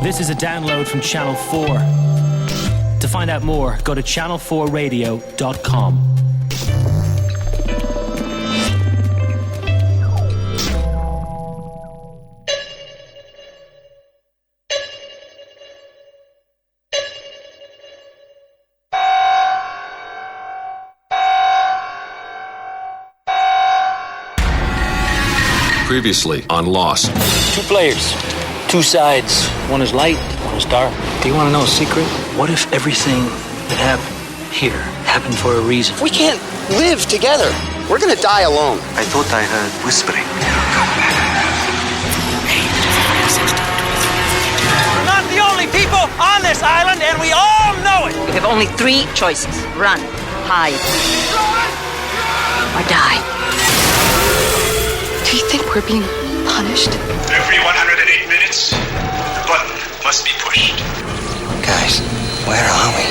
This is a download from Channel 4. To find out more, go to channel4radio.com. Previously on Lost. 2 players, 2 sides. One is light, one is dark. Do you want to know a secret? What if everything that happened here happened for a reason? We can't live together. We're gonna die alone. I thought I heard whispering. We're not the only people on this island, and we all know it. We have only 3 choices. Run, hide, or die. Do you think we're being punished? Every 108 minutes, the button must be pushed. Guys, where are we?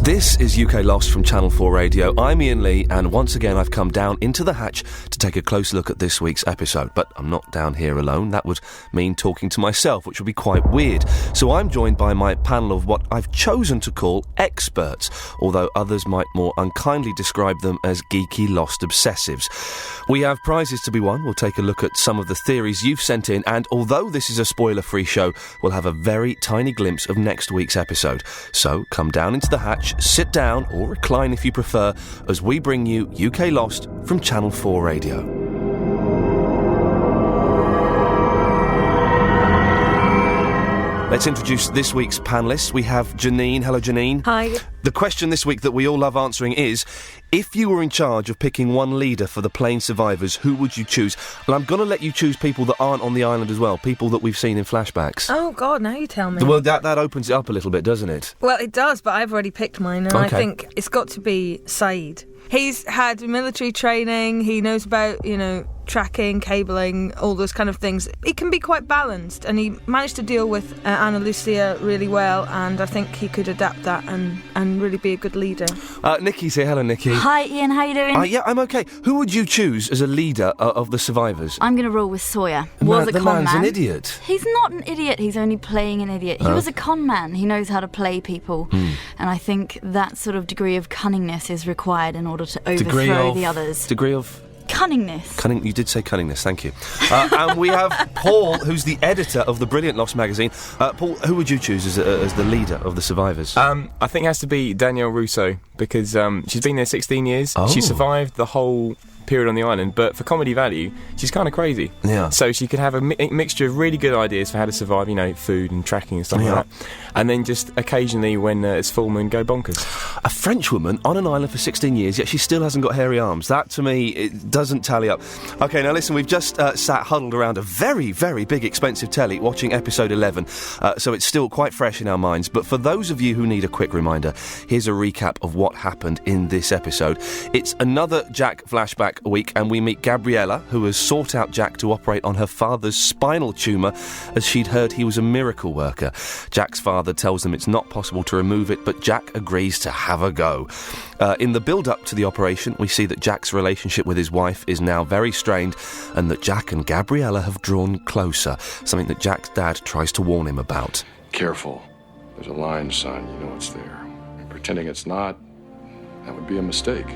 This is UK Lost from Channel 4 Radio. I'm Ian Lee, and once again I've come down into the hatch to take a close look at this week's episode. But I'm not down here alone. That would mean talking to myself, which would be quite weird. So I'm joined by my panel of what I've chosen to call experts, although others might more unkindly describe them as geeky Lost obsessives. We have prizes to be won. We'll take a look at some of the theories you've sent in, and although this is a spoiler-free show, we'll have a very tiny glimpse of next week's episode. So come down into the hatch, sit down, or recline if you prefer, as we bring you UK Lost from Channel 4 Radio. Let's introduce this week's panellists. We have Janine. Hello, Janine. Hi. The question this week that we all love answering is, if you were in charge of picking one leader for the plane survivors, who would you choose? And I'm going to let you choose people that aren't on the island as well, people that we've seen in flashbacks. Oh, God, now you tell me. Well, that opens it up a little bit, doesn't it? Well, it does, but I've already picked mine, and Okay. I think it's got to be Saeed. He's had military training, he knows about, tracking, cabling, all those kind of things. He can be quite balanced, and he managed to deal with Anna Lucia really well, and I think he could adapt that and really be a good leader. Nikki's here. Hello, Nikki. Hi, Ian, how you doing? Yeah, I'm okay. Who would you choose as a leader of the survivors? I'm going to roll with Sawyer. The man's an idiot. He's not an idiot, he's only playing an idiot. He was a con man. He knows how to play people. And I think that sort of degree of cunningness is required in order to overthrow the others. Degree of... Cunningness. You did say cunningness, thank you. And we have Paul, who's the editor of the brilliant Lost magazine. Paul, who would you choose as the leader of the survivors? I think it has to be Danielle Russo, because she's been there 16 years. Oh. She survived the whole period on the island, but for comedy value, she's kind of crazy. Yeah. So she could have a mixture of really good ideas for how to survive, food and tracking and stuff like that. And then just occasionally, when it's full moon, go bonkers. A French woman on an island for 16 years, yet she still hasn't got hairy arms. That, to me, it doesn't tally up. OK, now listen, we've just sat huddled around a very, very big, expensive telly watching episode 11, so it's still quite fresh in our minds. But for those of you who need a quick reminder, here's a recap of what happened in this episode. It's another Jack flashback a week, and we meet Gabriella, who has sought out Jack to operate on her father's spinal tumour, as she'd heard he was a miracle worker. Jack's father tells them it's not possible to remove it, but Jack agrees to have a go. In the build-up to the operation, we see that Jack's relationship with his wife is now very strained, and that Jack and Gabriella have drawn closer, something that Jack's dad tries to warn him about. Careful. There's a line, son. You know it's there. Pretending it's not, that would be a mistake.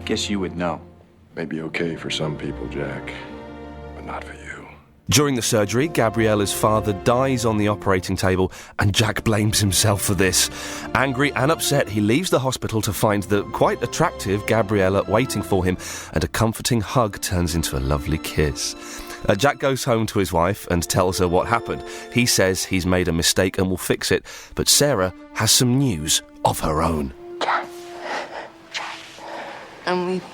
Guess you would know. Maybe okay for some people, Jack, but not for you. During the surgery, Gabriella's father dies on the operating table, and Jack blames himself for this. Angry and upset, he leaves the hospital to find the quite attractive Gabriella waiting for him, and a comforting hug turns into a lovely kiss. Jack goes home to his wife and tells her what happened. He says he's made a mistake and will fix it, but Sarah has some news of her own. Jack, I'm leaving you.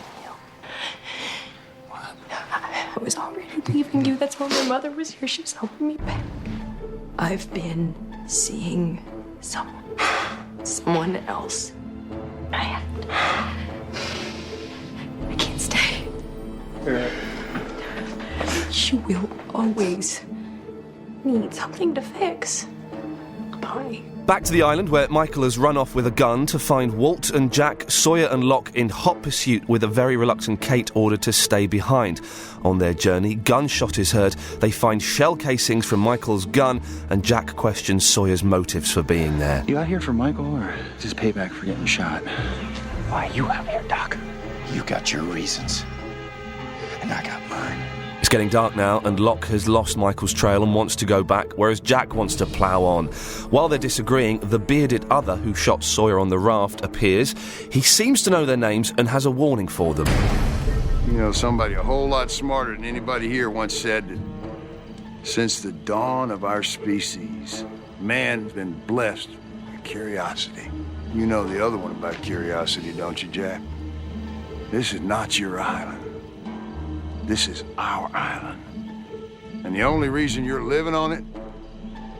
I was already leaving you. That's why my mother was here. She was helping me back. I've been seeing someone else. I can't stay. You will always need something to fix. die. Back to the island where Michael has run off with a gun to find Walt and Jack, Sawyer and Locke in hot pursuit with a very reluctant Kate ordered to stay behind. On their journey, gunshot is heard. They find shell casings from Michael's gun and Jack questions Sawyer's motives for being there. You out here for Michael or is this payback for getting shot? Why are you out here, Doc? You got your reasons. And I got mine. It's getting dark now, and Locke has lost Michael's trail and wants to go back, whereas Jack wants to plough on. While they're disagreeing, the bearded other who shot Sawyer on the raft appears. He seems to know their names and has a warning for them. You know, somebody a whole lot smarter than anybody here once said that since the dawn of our species, man's been blessed with curiosity. You know the other one about curiosity, don't you, Jack? This is not your island. This is our island. And the only reason you're living on it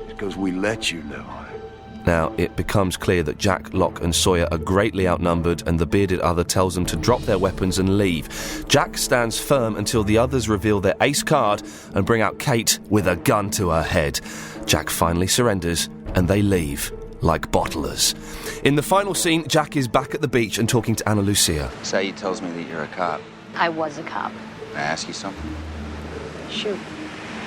is because we let you live on it. Now, it becomes clear that Jack, Locke and Sawyer are greatly outnumbered, and the bearded other tells them to drop their weapons and leave. Jack stands firm until the others reveal their ace card and bring out Kate with a gun to her head. Jack finally surrenders, and they leave like bottlers. In the final scene, Jack is back at the beach and talking to Ana Lucia. Saeed tells me that you're a cop. I was a cop. Can I ask you something? Shoot.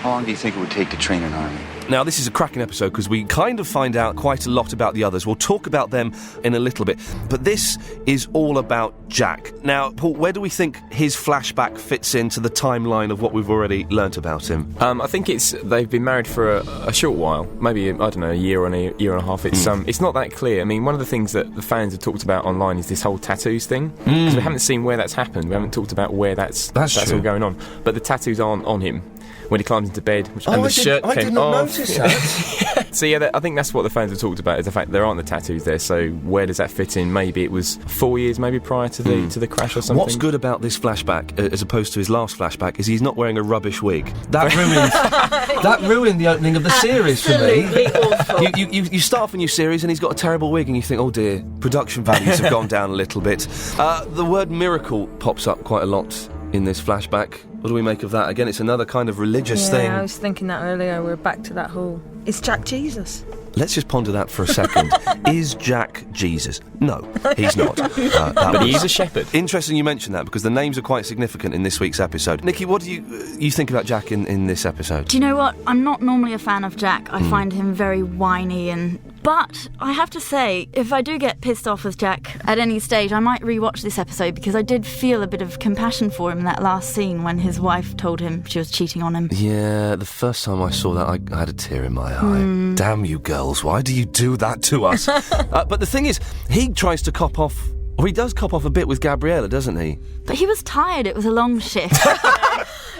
How long do you think it would take to train an army? Now, this is a cracking episode because we kind of find out quite a lot about the others. We'll talk about them in a little bit. But this is all about Jack. Now, Paul, where do we think his flashback fits into the timeline of what we've already learnt about him? I think they've been married for a short while. Maybe, I don't know, a year and a half. It's not that clear. I mean, one of the things that the fans have talked about online is this whole tattoos thing. Because we haven't seen where that's happened. We haven't talked about where that's all going on. But the tattoos aren't on him when he climbs into bed. And the shirt I did not notice that. So yeah, I think that's what the fans have talked about, is the fact there aren't the tattoos there. So where does that fit in? Maybe it was 4 years, maybe prior to the crash or something. What's good about this flashback, as opposed to his last flashback, is he's not wearing a rubbish wig. That ruined the opening of the series for me. Awful. You start off a new series and he's got a terrible wig, and you think, oh dear, production values have gone down a little bit. The word miracle pops up quite a lot in this flashback. What do we make of that? Again, it's another kind of religious thing. Yeah, I was thinking that earlier. We're back to that whole... Is Jack Jesus? Let's just ponder that for a second. Is Jack Jesus? No, he's not. But he is a shepherd. Interesting you mention that, because the names are quite significant in this week's episode. Nikki, what do you think about Jack in this episode? Do you know what? I'm not normally a fan of Jack. I find him very whiny But I have to say, if I do get pissed off with Jack at any stage, I might rewatch this episode, because I did feel a bit of compassion for him in that last scene when his wife told him she was cheating on him. Yeah, the first time I saw that, I had a tear in my eye. Damn you girls, why do you do that to us? But the thing is, he tries to cop off, or he does cop off a bit with Gabriella, doesn't he? But he was tired, it was a long shift.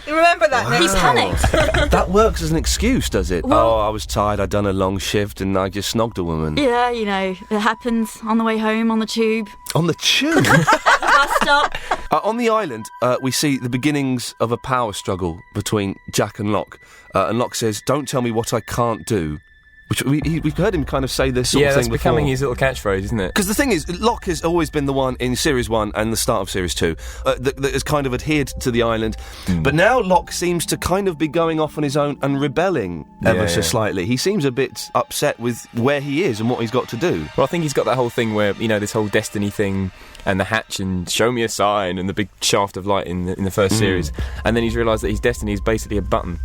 You remember that now? He's panicked. That works as an excuse, does it? Well, I was tired, I'd done a long shift and I just snogged a woman. Yeah, you know, it happens on the way home, on the tube. On the tube? Bus stop. On the island, we see the beginnings of a power struggle between Jack and Locke. And Locke says, "Don't tell me what I can't do." Which we've heard him kind of say this sort of thing before. Yeah, that's becoming his little catchphrase, isn't it? Because the thing is, Locke has always been the one in Series 1 and the start of Series 2 that has kind of adhered to the island. But now Locke seems to kind of be going off on his own and rebelling ever so slightly. He seems a bit upset with where he is and what he's got to do. Well, I think he's got that whole thing where, you know, this whole destiny thing and the hatch and show me a sign and the big shaft of light in the first series. And then he's realised that his destiny is basically a button.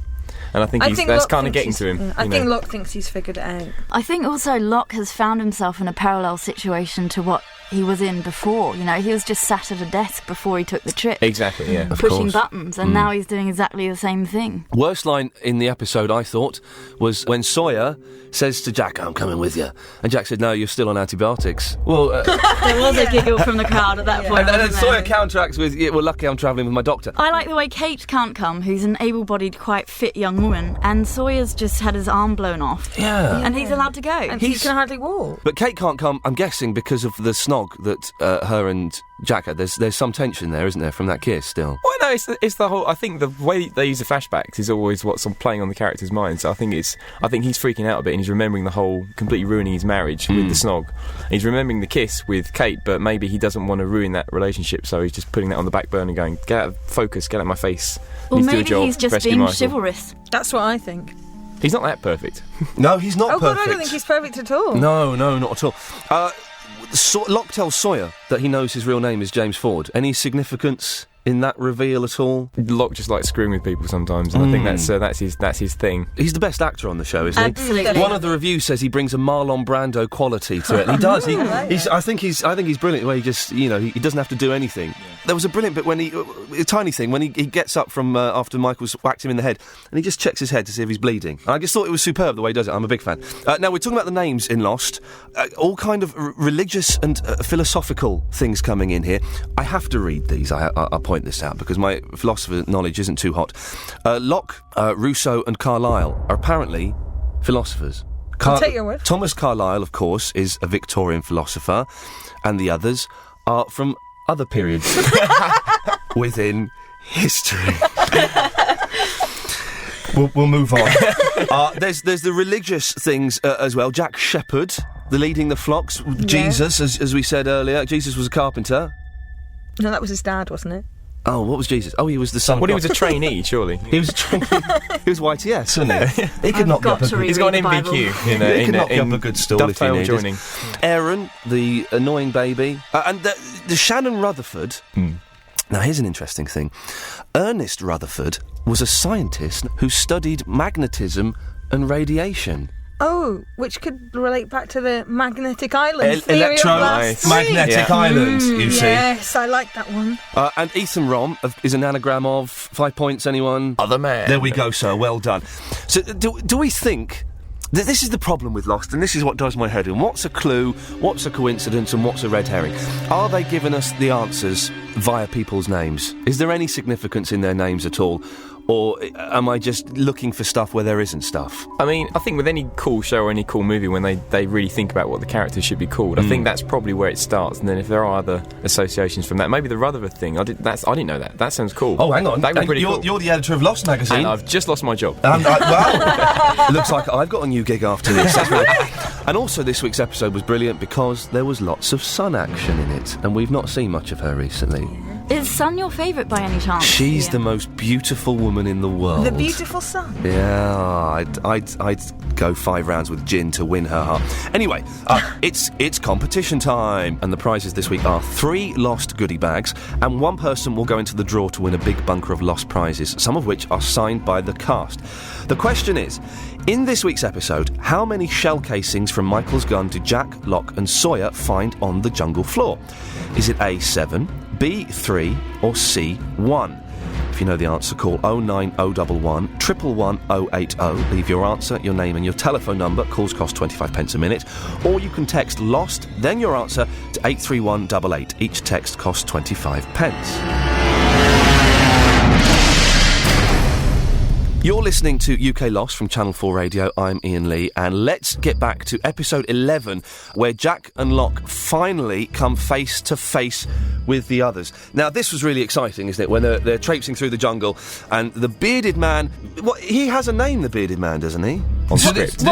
And I think that's kind of getting to him. I think Locke thinks he's figured it out. I think also Locke has found himself in a parallel situation to what he was in before. You know, he was just sat at a desk before he took the trip. Exactly, yeah. Pushing buttons, and now he's doing exactly the same thing. Worst line in the episode, I thought, was when Sawyer says to Jack, "I'm coming with you." And Jack said, "No, you're still on antibiotics." Well, there was a giggle from the crowd at that point. And then Sawyer counteracts with, "Yeah, well, lucky I'm travelling with my doctor." I like the way Kate can't come, who's an able-bodied, quite fit young woman, and Sawyer's just had his arm blown off. Yeah. And he's allowed to go. And he can hardly walk. But Kate can't come, I'm guessing, because of the snog that her and Jack had. There's some tension there, isn't there, from that kiss still? Well, no, it's the whole... I think the way they use the flashbacks is always what's playing on the character's mind. So I think he's freaking out a bit, and he's remembering the whole... completely ruining his marriage with the snog. He's remembering the kiss with Kate, but maybe he doesn't want to ruin that relationship, so he's just putting that on the back burner, going, get out of focus, get out of my face. Or maybe he's just being chivalrous. That's what I think. He's not that perfect. No, he's not Oh perfect. God, I don't think he's perfect at all. No, not at all. Locke tells Sawyer that he knows his real name is James Ford. Any significance in that reveal at all? Locke just likes screwing with people sometimes, and I think that's his thing. He's the best actor on the show, isn't he? Absolutely. One of the reviews says he brings a Marlon Brando quality to it. And he does. I think he's brilliant. Where he just, he doesn't have to do anything. Yeah. There was a brilliant bit when a tiny thing when he gets up from after Michael's whacked him in the head, and he just checks his head to see if he's bleeding. And I just thought it was superb the way he does it. I'm a big fan. Now we're talking about the names in Lost, all kind of religious and philosophical things coming in here. I have to read these. I'll point this out because my philosopher knowledge isn't too hot. Locke, Rousseau and Carlyle are apparently philosophers. I'll take your word. Thomas Carlyle, of course, is a Victorian philosopher, and the others are from other periods within history. We'll move on. There's the religious things as well. Jack Shepherd, the leading the flocks. Yeah. Jesus, as we said earlier, Jesus was a carpenter. No, that was his dad, wasn't it? Oh, what was Jesus? Oh, he was the son of God. He was a trainee, surely. He was a trainee. He was YTS, wasn't he? He could not get up a good... He's got an MVQ. He could not get up a good stall if he needed. Joining. Aaron, the annoying baby. And the Shannon Rutherford... Now, here's an interesting thing. Ernest Rutherford was a scientist who studied magnetism and radiation. Oh, which could relate back to the magnetic island theory of last week. Magnetic island, you see. Yes, I like that one. And Ethan Rom is an anagram of 5 points, anyone? Other man. There we go, sir. Well done. So, do we think... This is the problem with Lost, and this is what does my head in. What's a clue, what's a coincidence, and what's a red herring? Are they giving us the answers via people's names? Is there any significance in their names at all? Or am I just looking for stuff where there isn't stuff? I mean, I think with any cool show or any cool movie, when they really think about what the characters should be called, I think that's probably where it starts. And then if there are other associations from that, maybe the Rutherford thing, I didn't know that. That sounds cool. Oh, hang on. That would be pretty cool. You're the editor of Lost magazine. And I've just lost my job. Well, it looks like I've got a new gig after this. And also this week's episode was brilliant because there was lots of Sun action in it, and we've not seen much of her recently. Is Sun your favourite by any chance? She's the most beautiful woman in the world. The beautiful Sun. Yeah, I'd go 5 rounds with gin to win her heart. Anyway, it's competition time, and the prizes this week are 3 Lost goodie bags, and 1 person will go into the draw to win a big bunker of Lost prizes, some of which are signed by the cast. The question is, in this week's episode, how many shell casings from Michael's gun did Jack, Locke and Sawyer find on the jungle floor? Is it A, 7, B, 3 or C, 1? If you know the answer, call 09011 111 080. Leave your answer, your name and your telephone number. Calls cost 25 pence a minute. Or you can text LOST, then your answer to 83188. Each text costs 25 pence. You're listening to UK Lost from Channel 4 Radio. I'm Iain Lee, and let's get back to episode 11, where Jack and Locke finally come face to face with the others. Now, this was really exciting, isn't it, when they're traipsing through the jungle, and the bearded man... he has a name, the bearded man, doesn't he? On script.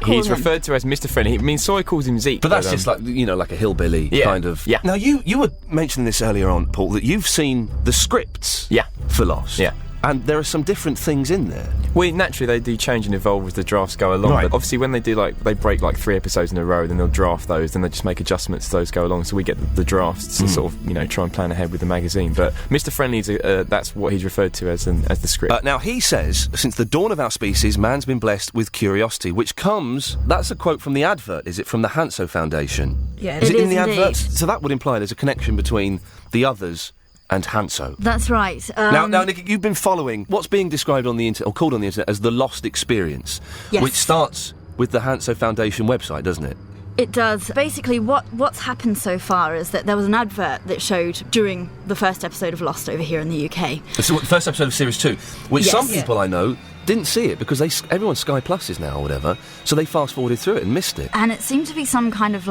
He's referred to as Mr. Friendly. I mean, Sawyer calls him Zeke. But that's just like, like a hillbilly kind of... Yeah. Now, you were mentioning this earlier on, Paul, that you've seen the scripts for Lost. Yeah. And there are some different things in there. Well, naturally, they do change and evolve as the drafts go along. Right. But obviously, when they do, they break 3 episodes in a row, then they'll draft those, then they just make adjustments as those go along. So we get the drafts to sort of, try and plan ahead with the magazine. But Mr. Friendly, that's what he's referred to as the script. Now, he says, since the dawn of our species, man's been blessed with curiosity, which comes... That's a quote from the advert, is it? From the Hanso Foundation? Yeah, is it in the indeed. advert? So that would imply there's a connection between the others and Hanso. That's right. Now, Nick, you've been following what's being described on the internet, or called on the internet, as the Lost Experience, which starts with the Hanso Foundation website, doesn't it? It does. Basically, what's happened so far is that there was an advert that showed during the first episode of Lost over here in the UK. So, the first episode of Series 2, which some people I know didn't see it because everyone's Sky Plus is now or whatever, so they fast-forwarded through it and missed it. And it seemed to be some kind of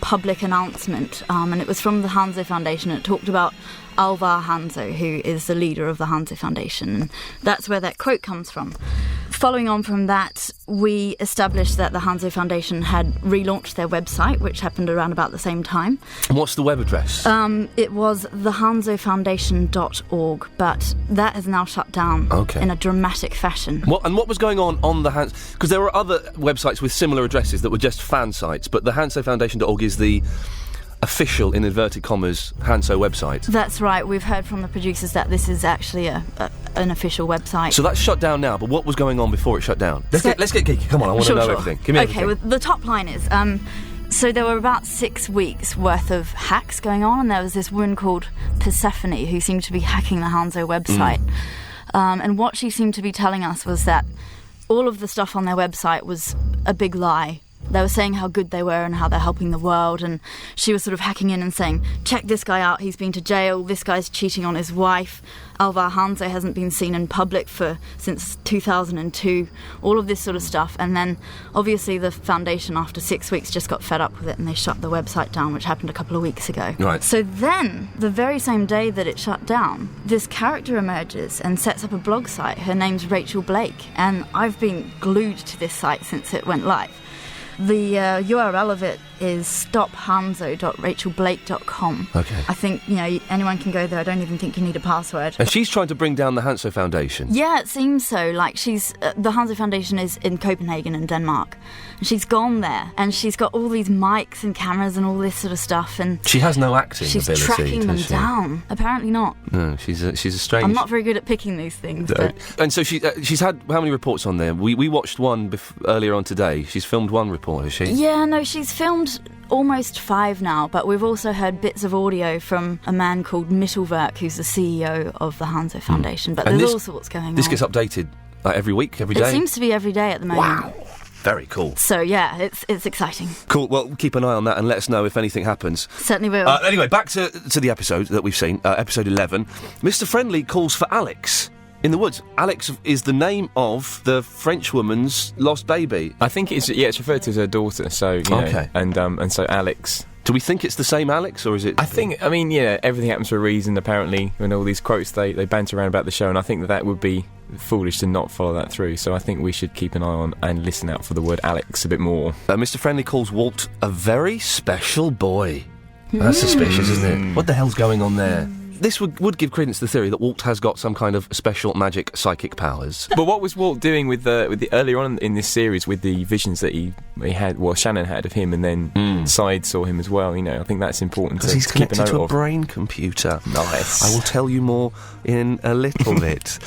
public announcement, and it was from the Hanso Foundation. It talked about Alvar Hanso, who is the leader of the Hanso Foundation, and that's where that quote comes from. following on from that, we established that the Hanzo Foundation had relaunched their website, which happened around about the same time. And what's the web address? It was thehanzofoundation.org, but that has now shut down in a dramatic fashion. What was going on the Hanzo... Because there were other websites with similar addresses that were just fan sites, but the hanzofoundation.org is the official, in inverted commas, Hanzo website. That's right. We've heard from the producers that this is actually an official website. So that's shut down now, but what was going on before it shut down? Let's get geeky. Come on, I want to know everything. Give me everything. Okay, well, the top line is... So there were about 6 weeks worth of hacks going on, and there was this woman called Persephone who seemed to be hacking the Hanzo website. And what she seemed to be telling us was that all of the stuff on their website was a big lie. They were saying how good they were and how they're helping the world, and she was sort of hacking in and saying, check this guy out, he's been to jail, this guy's cheating on his wife, Alvar Hanzo hasn't been seen in public since 2002, all of this sort of stuff. And then obviously the foundation after 6 weeks just got fed up with it and they shut the website down, which happened a couple of weeks ago. Right. So then, the very same day that it shut down, this character emerges and sets up a blog site. Her name's Rachel Blake, and I've been glued to this site since it went live. The URL of it is stophanzo.rachelblake.com. Okay. I think, anyone can go there. I don't even think you need a password. And she's trying to bring down the Hanzo Foundation. Yeah, it seems so. Like, she's... the Hanzo Foundation is in Copenhagen in Denmark. And she's gone there, and she's got all these mics and cameras and all this sort of stuff, and... She has no acting she's ability, tracking them down. Apparently not. No, she's a strange... I'm not very good at picking these things, but... And so she's had how many reports on there? We watched one earlier on today. She's filmed one report, has she? Yeah, no, she's filmed almost 5 now, but we've also heard bits of audio from a man called Mittelwerk, who's the CEO of the Hanzo Foundation, but there's all sorts going on. This gets updated every week, every day? It seems to be every day at the moment. Wow. Very cool. So, yeah, it's exciting. Cool. Well, keep an eye on that and let us know if anything happens. Certainly will. Anyway, back to the episode that we've seen, episode 11. Mr. Friendly calls for Alex in the woods. Alex is the name of the French woman's lost baby. I think it's referred to as her daughter, so, you know, and so Alex... Do we think it's the same Alex, or is it... I think, everything happens for a reason, apparently, and all these quotes they banter around about the show, and I think that would be foolish to not follow that through, so I think we should keep an eye on and listen out for the word Alex a bit more. Mr. Friendly calls Walt a very special boy. That's suspicious, isn't it? What the hell's going on there? This would give credence to the theory that Walt has got some kind of special magic psychic powers. But what was Walt doing with the earlier on in this series with the visions that he had, well, Shannon had of him, and then Side saw him as well? You know, I think that's important to he's keep a note connected to a of. brain computer. Nice. I will tell you more in a little bit.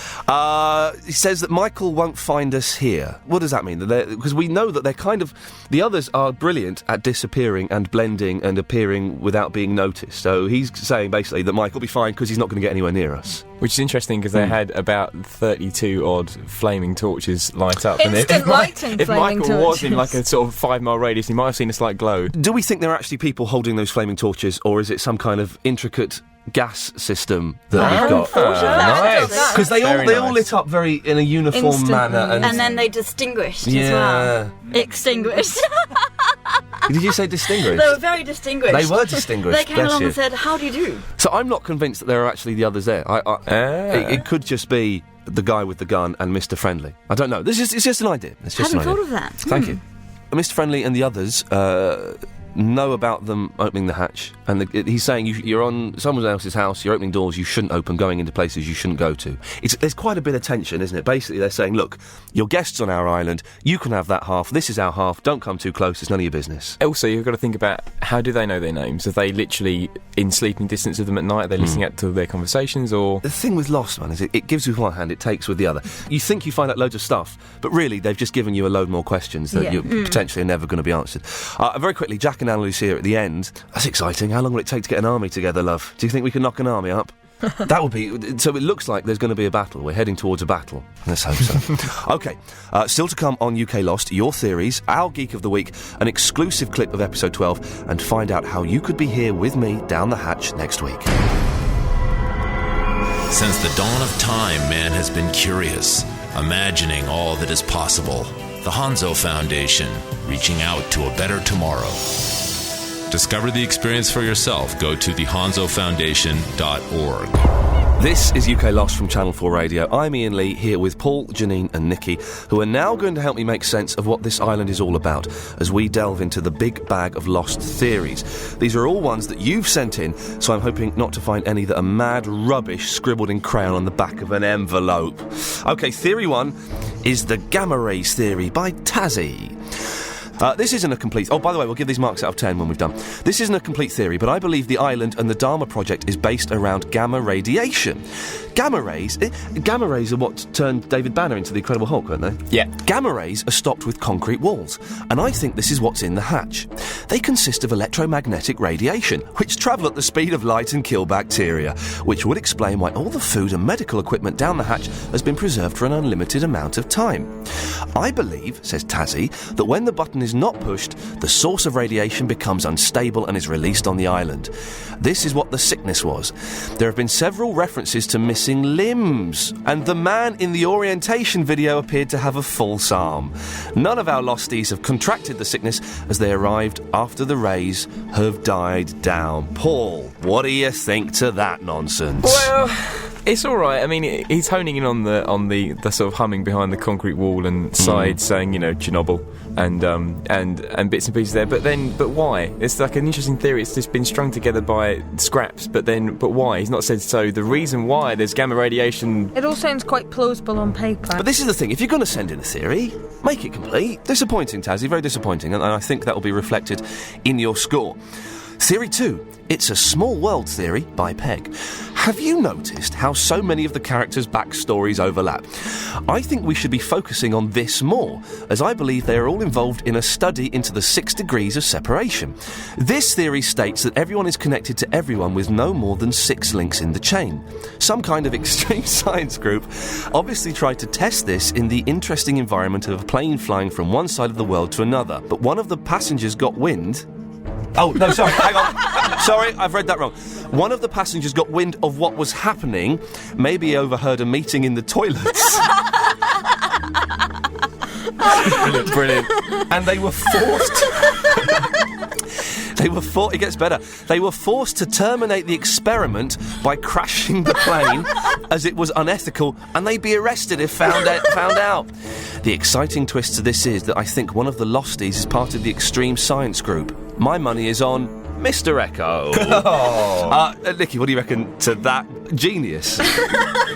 He says that Michael won't find us here. What does that mean? Because we know that they're kind of... The others are brilliant at disappearing and blending and appearing without being noticed. So he's saying basically that Michael will be fine because he's not going to get anywhere near us. Which is interesting because they had about 32 odd flaming torches light up. Instant lighting if flaming Michael torches. was in like a sort of 5 mile radius, he might have seen a slight glow. Do we think there are actually people holding those flaming torches, or is it some kind of intricate gas system that we've got? Nice. Because they all lit up in a uniform Instantly. manner. And then they distinguished as Yeah. well. Extinguished. Did you say distinguished? They were very distinguished. They were distinguished. They came bless along you. and said, how do you do? So I'm not convinced that there are actually the others there. It could just be the guy with the gun and Mr. Friendly. I don't know. It's just an idea. It's just Hadn't an thought idea. of that. Thank you. Mr. Friendly and the others know about them opening the hatch, and he's saying you're on someone else's house, you're opening doors you shouldn't open, going into places you shouldn't go to. There's quite a bit of tension, isn't it? Basically, they're saying, look, you're guests on our island, you can have that half, this is our half, don't come too close, it's none of your business. Also, you've got to think about, how do they know their names? Are they literally in sleeping distance of them at night? Are they listening out to their conversations, or...? The thing with Lost, man, is it gives with one hand, it takes with the other. You think you find out loads of stuff, but really, they've just given you a load more questions that you potentially are never going to be answered. Very quickly, Jack and Annalise here at the end. That's exciting. How long will it take to get an army together, love? Do you think we can knock an army up? That would be... So it looks like there's going to be a battle. We're heading towards a battle. Let's hope so. OK, still to come on UK Lost, your theories, our Geek of the Week, an exclusive clip of episode 12, and find out how you could be here with me down the hatch next week. Since the dawn of time, man has been curious, imagining all that is possible. The Hanzo Foundation, reaching out to a better tomorrow. Discover the experience for yourself. Go to thehanzofoundation.org. This is UK Lost from Channel 4 Radio. I'm Ian Lee, here with Paul, Janine and Nikki, who are now going to help me make sense of what this island is all about as we delve into the big bag of lost theories. These are all ones that you've sent in, so I'm hoping not to find any that are mad rubbish scribbled in crayon on the back of an envelope. OK, theory 1 is the gamma rays theory by Tazzy. This isn't a complete... Oh, by the way, we'll give these marks out of 10 when we've done. This isn't a complete theory, but I believe the island and the Dharma project is based around gamma radiation. Gamma rays are what turned David Banner into the Incredible Hulk, weren't they? Yeah. Gamma rays are stopped with concrete walls, and I think this is what's in the hatch. They consist of electromagnetic radiation, which travel at the speed of light and kill bacteria, which would explain why all the food and medical equipment down the hatch has been preserved for an unlimited amount of time. I believe, says Tazzy, that when the button is not pushed, the source of radiation becomes unstable and is released on the island. This is what the sickness was. There have been several references to missing limbs, and the man in the orientation video appeared to have a false arm. None of our losties have contracted the sickness as they arrived after the rays have died down. Paul, what do you think to that nonsense? Well, it's all right. I mean, he's honing in on the sort of humming behind the concrete wall and sides, saying, you know, Chernobyl and bits and pieces there. But why? It's like an interesting theory. It's just been strung together by scraps. But why? He's not said so. The reason why there's gamma radiation. It all sounds quite plausible on paper. But this is the thing. If you're going to send in a theory, make it complete. Disappointing, Tazzy. Very disappointing. And I think that will be reflected in your score. Theory 2. It's a small world theory by Peg. Have you noticed how so many of the characters' backstories overlap? I think we should be focusing on this more, as I believe they are all involved in a study into the 6 degrees of separation. This theory states that everyone is connected to everyone with no more than 6 links in the chain. Some kind of extreme science group obviously tried to test this in the interesting environment of a plane flying from one side of the world to another, but one of the passengers got wind... Oh, no, sorry, hang on. Sorry, I've read that wrong. One of the passengers got wind of what was happening, maybe overheard a meeting in the toilets. Brilliant. And they were forced... It gets better. They were forced to terminate the experiment by crashing the plane as it was unethical, and they'd be arrested if found out. The exciting twist to this is that I think one of the losties is part of the extreme science group. My money is on Mr. Echo. Nikki, what do you reckon to that? Genius.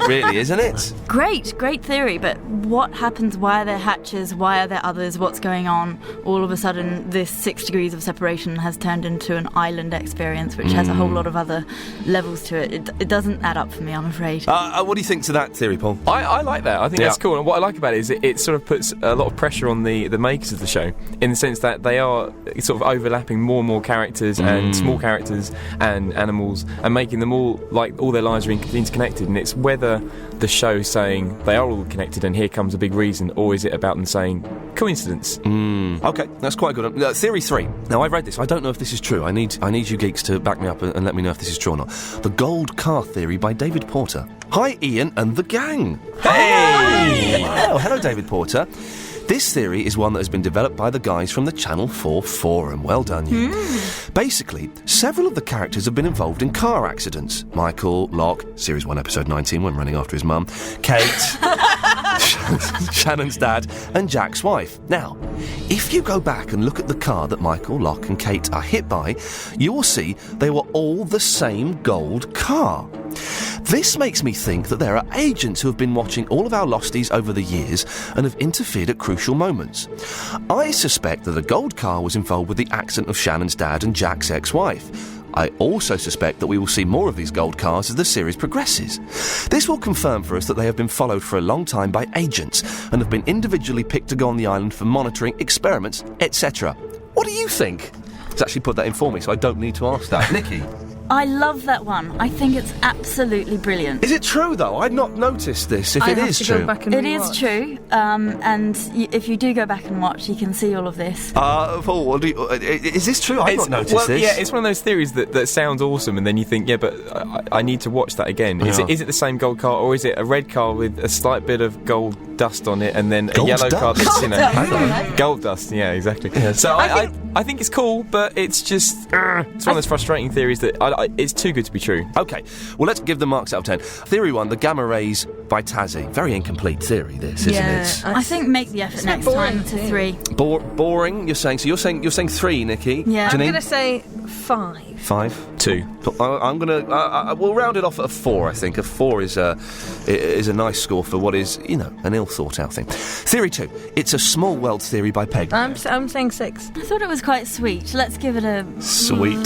Really, isn't it? Great theory, but what happens? Why are there hatches? Why are there others? What's going on? All of a sudden, this 6 degrees of separation has turned into an island experience, which has a whole lot of other levels to it. It doesn't add up for me, I'm afraid. What do you think to that theory, Paul? I like that. I think that's cool. And what I like about it is it sort of puts a lot of pressure on the makers of the show, in the sense that they are sort of overlapping more and more characters and small characters and animals, and making them all, like, all their lives are interconnected. And it's whether the show saying they are all connected and here comes a big reason, or is it about them saying coincidence? OK, that's quite good. Theory 3. Now, I've read this. I don't know if this is true. I need you geeks to back me up and let me know if this is true or not. The gold car theory by David Porter. Hi, Ian and the gang. Hey! Oh, hello, David Porter. This theory is one that has been developed by the guys from the Channel 4 forum. Well done, you. Basically, several of the characters have been involved in car accidents. Michael, Locke, Series 1, Episode 19, when running after his mum, Kate, Shannon's dad, and Jack's wife. Now, if you go back and look at the car that Michael, Locke, and Kate are hit by, you will see they were all the same gold car. This makes me think that there are agents who have been watching all of our losties over the years and have interfered at crucial moments. I suspect that a gold car was involved with the accident of Shannon's dad and Jack's ex-wife. I also suspect that we will see more of these gold cars as the series progresses. This will confirm for us that they have been followed for a long time by agents and have been individually picked to go on the island for monitoring, experiments, etc. What do you think? He's actually put that in for me, so I don't need to ask that. Nikki? I love that one. I think it's absolutely brilliant. Is it true, though? I'd not noticed this, if it is true. It is true, and if you do go back and watch, you can see all of this. Paul, is this true? I've not noticed this. Yeah, it's one of those theories that sounds awesome, and then you think, yeah, but I need to watch that again. Is it the same gold car, or is it a red car with a slight bit of gold dust on it, and then Gold a yellow dust? card that's, Gold gold dust. Yeah, exactly. Yeah. So I think it's cool, but it's just it's one of those frustrating theories that it's too good to be true. Okay, well, let's give the marks out of 10. Theory 1, the gamma rays by Tassie. Very incomplete theory, this, isn't it? I think make the effort next time to 3. Boring, you're saying. So you're saying 3, Nikki. Yeah. I'm Janine? going to say 5. 5? 2. I'm gonna. We'll round it off at a 4. I think a 4 is a nice score for what is, an ill thought out thing. Theory 2. It's a small world theory by Peg. I'm saying 6. I thought it was quite sweet. Let's give it a Sweet.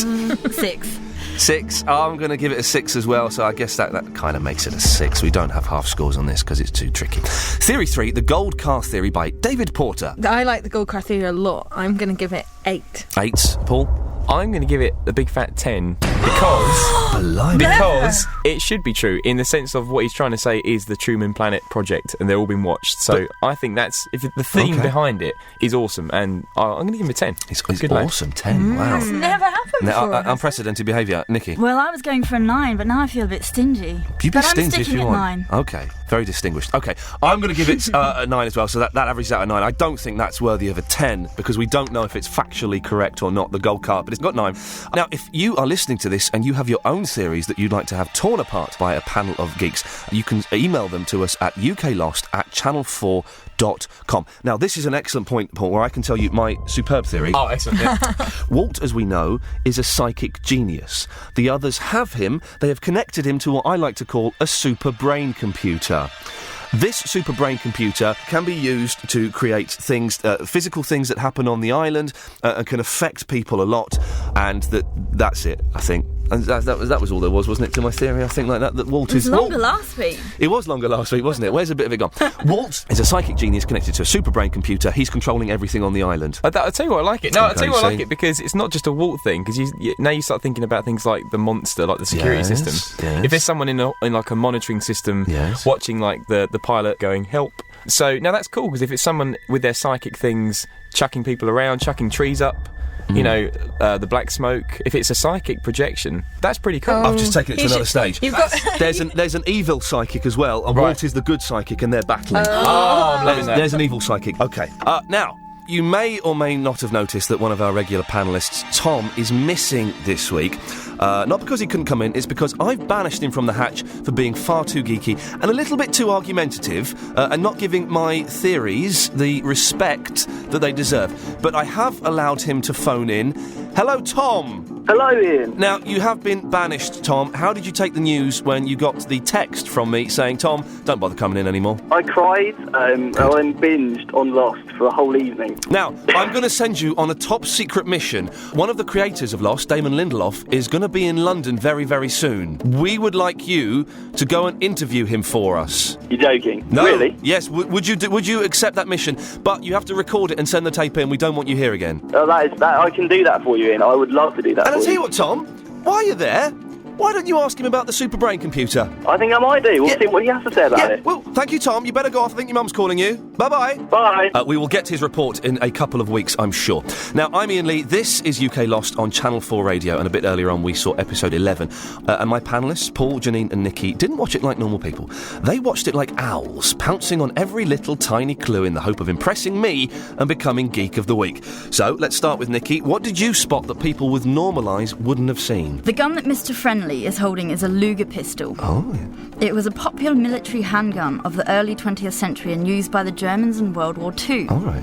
6. 6. I'm going to give it a 6 as well, so I guess that kind of makes it a 6. We don't have half scores on this because it's too tricky. Theory 3, the gold car theory by David Porter. I like the gold car theory a lot. I'm going to give it 8. 8. Paul? I'm going to give it a big fat 10 because it should be true in the sense of what he's trying to say is the Truman Planet project, and they're all been watched. So I think that's the theme behind it is awesome, and I'm going to give him a 10. It's good awesome. 10. Wow. It's never happened before. Unprecedented behaviour, Nikki. Well, I was going for a 9, but now I feel a bit stingy. You be but stingy I'm sticking if you at want. 9. Okay, very distinguished. Okay, I'm going to give it a 9 as well, so that averages out a 9. I don't think that's worthy of a 10 because we don't know if it's factually correct or not, the gold card, but it's got 9. Now, if you are listening to this and you have your own theories that you'd like to have torn apart by a panel of geeks, you can email them to us at uklost@channel4.com. Now, this is an excellent point, Paul, where I can tell you my superb theory. Oh, excellent, yeah. Walt, as we know, is a psychic genius. The others have him. They have connected him to what I like to call a super brain computer. This super brain computer can be used to create things, physical things that happen on the island and can affect people a lot, and that's it, I think. And that was all there was, wasn't it, to my theory? I think like that Walt is... It was longer last week. It was longer last week, wasn't it? Where's a bit of it gone? Walt is a psychic genius connected to a super brain computer. He's controlling everything on the island. I'll tell you what, I like it. No, I'll tell you what, I like it because it's not just a Walt thing, because now you start thinking about things like the monster, like the security system. Yes. If there's someone in like a monitoring system watching like the pilot going, help. So now that's cool, because if it's someone with their psychic things chucking people around, chucking trees up, the black smoke, if it's a psychic projection, that's pretty cool. I've just taken it to another stage. You've got there's an evil psychic as well, and Walt is the good psychic, and they're battling. I'm loving that. There's an evil psychic. Okay. Now, you may or may not have noticed that one of our regular panellists, Tom, is missing this week. Not because he couldn't come in, it's because I've banished him from the hatch for being far too geeky and a little bit too argumentative and not giving my theories the respect that they deserve. But I have allowed him to phone in. Hello, Tom. Hello, Ian. Now, you have been banished, Tom. How did you take the news when you got the text from me saying, Tom, don't bother coming in anymore? I cried and binged on Lost for a whole evening. Now, I'm going to send you on a top-secret mission. One of the creators of Lost, Damon Lindelof, is going to be in London very, very soon. We would like you to go and interview him for us. You're joking? No. Really? Yes. Would you accept that mission? But you have to record it and send the tape in. We don't want you here again. I can do that for you, Ian. I would love to do that. And I'll tell you what, Tom. While you're there, why don't you ask him about the super brain computer? I think I might do. We'll see what he has to say about it. Well, thank you, Tom. You better go off. I think your mum's calling you. Bye-bye. Bye. We will get his report in a couple of weeks, I'm sure. Now, I'm Ian Lee. This is UK Lost on Channel 4 Radio, and a bit earlier on we saw episode 11. And my panellists, Paul, Janine and Nikki, didn't watch it like normal people. They watched it like owls, pouncing on every little tiny clue in the hope of impressing me and becoming Geek of the Week. So, let's start with Nikki. What did you spot that people with normal eyes wouldn't have seen? The gun that Mr. Friendly is holding is a Luger pistol. Oh, yeah. It was a popular military handgun of the early 20th century and used by the Germans in World War II. All right.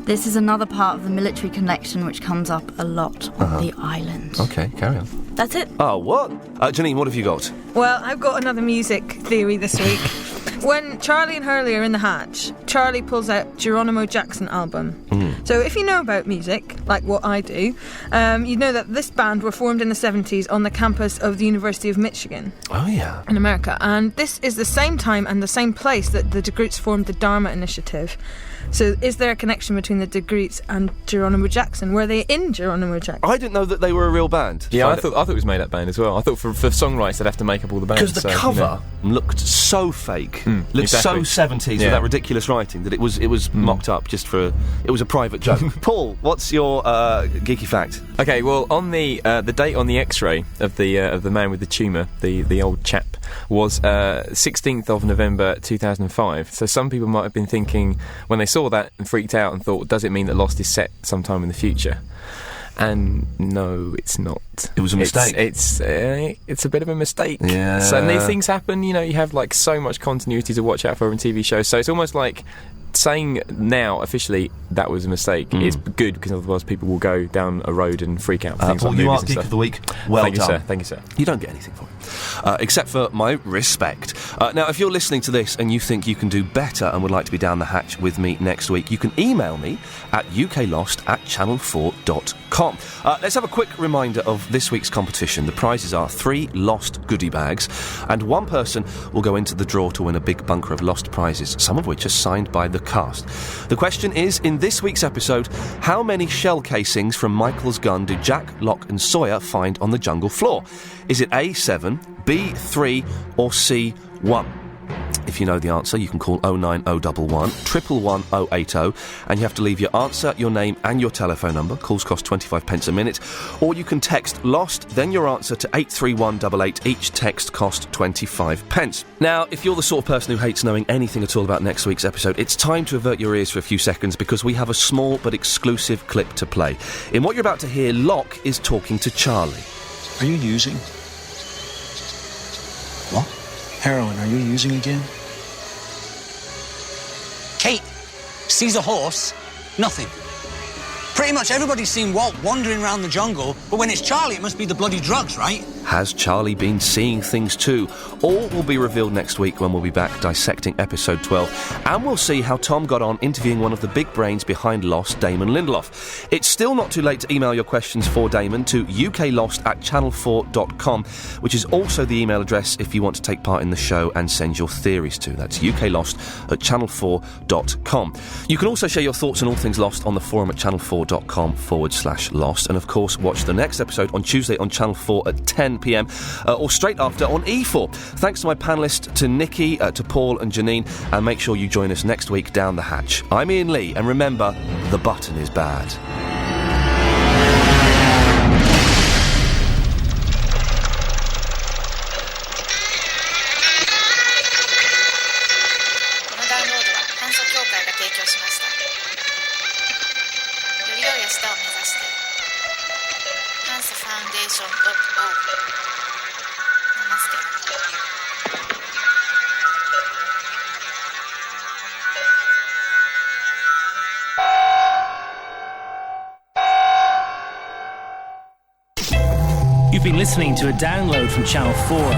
This is another part of the military connection which comes up a lot on the island. Okay, carry on. That's it. Oh, what? Janine, what have you got? Well, I've got another music theory this week. When Charlie and Hurley are in the hatch, Charlie pulls out Geronimo Jackson album. So if you know about music, like what I do, you know that this band were formed in the 70s on the campus of the University of Michigan. Oh, yeah. In America. And this is the same time and the same place that the DeGroots formed the Dharma Initiative. So is there a connection between the Degreets and Geronimo Jackson? Were they in Geronimo Jackson? I didn't know that they were a real band. Yeah, I thought it was made up band as well. I thought for songwriters they'd have to make up all the bands. Because the cover looked so fake, looked so 70s with that ridiculous writing that it was mocked up just for it was a private joke. Paul, what's your geeky fact? Okay, well, on the date on the X-ray of the man with the tumour, the old chap, was 16th of November 2005. So some people might have been thinking when they saw that and freaked out and thought, does it mean that Lost is set sometime in the future? And no, it's not. It was a mistake. It's a bit of a mistake. Yeah. So and these things happen. You know, you have like so much continuity to watch out for in TV shows. So it's almost like saying now officially that was a mistake is good, because otherwise people will go down a road and freak out for things Paul, like you movies are and Geek stuff. of the Week. Well Thank done. You, sir. Thank you, sir. You don't get anything for it, except for my respect. Now, if you're listening to this and you think you can do better and would like to be down the hatch with me next week, you can email me at uklost@channel4.com. Let's have a quick reminder of this week's competition. The prizes are 3 Lost goodie bags, and one person will go into the draw to win a big bunker of Lost prizes, some of which are signed by the cast. The question is, in this week's episode, how many shell casings from Michael's gun do Jack, Locke and Sawyer find on the jungle floor? Is it A, 7, B, 3 or C, 1? If you know the answer, you can call 09011 111 080, and you have to leave your answer, your name and your telephone number. Calls cost 25 pence a minute. Or you can text LOST, then your answer to 83188. Each text cost 25 pence. Now, if you're the sort of person who hates knowing anything at all about next week's episode, it's time to avert your ears for a few seconds, because we have a small but exclusive clip to play. In what you're about to hear, Locke is talking to Charlie. Are you using? What? Heroin, are you using again? Kate sees a horse, nothing. Pretty much everybody's seen Walt wandering around the jungle, but when it's Charlie, it must be the bloody drugs, right? Has Charlie been seeing things too? All will be revealed next week when we'll be back dissecting episode 12, and we'll see how Tom got on interviewing one of the big brains behind Lost, Damon Lindelof. It's still not too late to email your questions for Damon to uklost@channel4.com, which is also the email address if you want to take part in the show and send your theories to. That's uklost@channel4.com. You can also share your thoughts on all things Lost on the forum at channel4.com/lost, and of course watch the next episode on Tuesday on Channel 4 at 10 p.m, or straight after on E4. Thanks to my panellists, to Nikki, to Paul and Janine, and make sure you join us next week down the hatch. I'm Ian Lee, and remember, the button is bad. You've been listening to a download from Channel 4.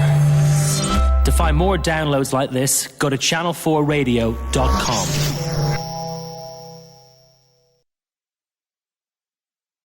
To find more downloads like this, go to channel4radio.com.